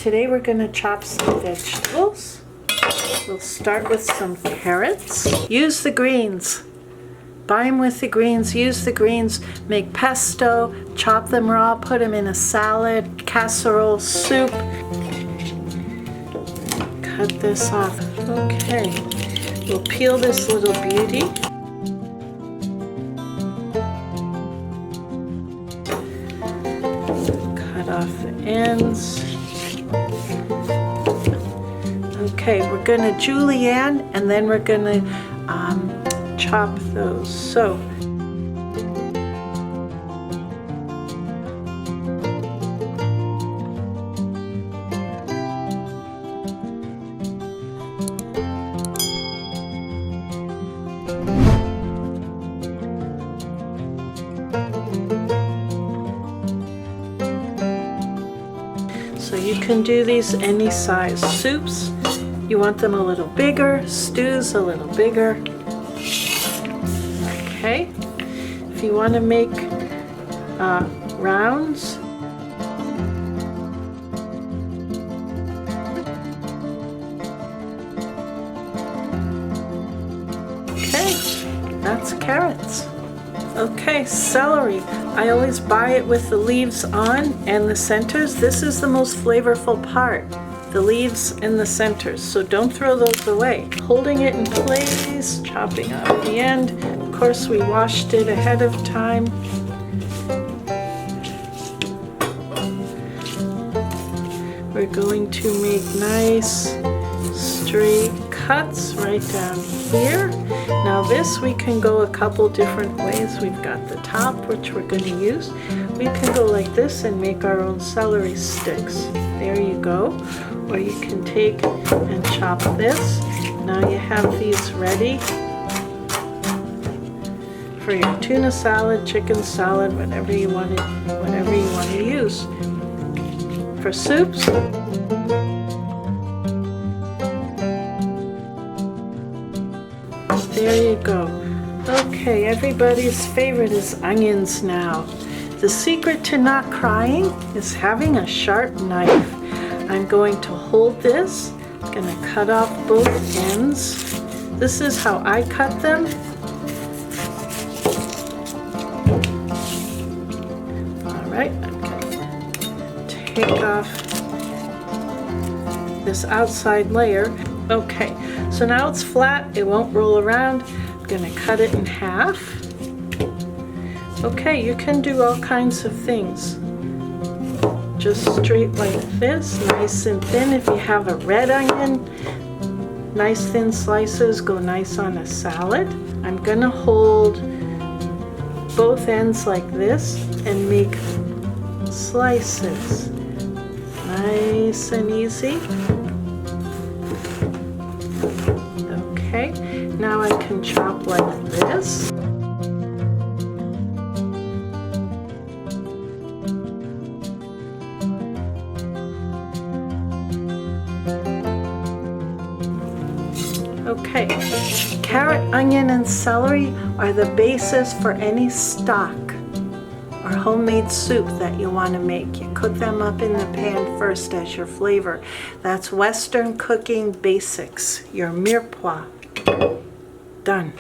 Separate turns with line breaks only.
Today we're going to chop some vegetables. We'll start with some carrots. Use the greens. Buy them with the greens. Use the greens. Make pesto. Chop them raw. Put them in a salad, casserole, soup. Cut this off. Okay. We'll peel this little beauty. Cut off the ends. Okay, we're gonna julienne and then we're gonna chop those. So you can do these any size. Soups, you want them a little bigger. Stews, a little bigger. Okay. If you want to make rounds, okay, that's carrots. Okay, celery. I always buy it with the leaves on and the centers. This is the most flavorful part, the leaves and the centers, so don't throw those away. Holding it in place, chopping off the end. Of course, we washed it ahead of time. We're going to make nice straight cuts right down here. Now this we can go a couple different ways. We've got the top, which we're going to use. We can go like this and make our own celery sticks. There you go. Or you can take and chop this. Now you have these ready for your tuna salad, chicken salad, whatever you want to use. For soups, there you go. Okay, everybody's favorite is onions now. The secret to not crying is having a sharp knife. I'm going to hold this. I'm going to cut off both ends. This is how I cut them. All right, I'm going to take off this outside layer. Okay, so now it's flat, it won't roll around. I'm gonna cut it in half. Okay, you can do all kinds of things. Just straight like this, nice and thin. If you have a red onion, nice thin slices go nice on a salad. I'm gonna hold both ends like this and make slices. Nice and easy. Okay, now I can chop like this. Okay, carrot, onion, and celery are the basis for any stock or homemade soup that you want to make. You cook them up in the pan first as your flavor. That's Western cooking basics, your mirepoix. Done.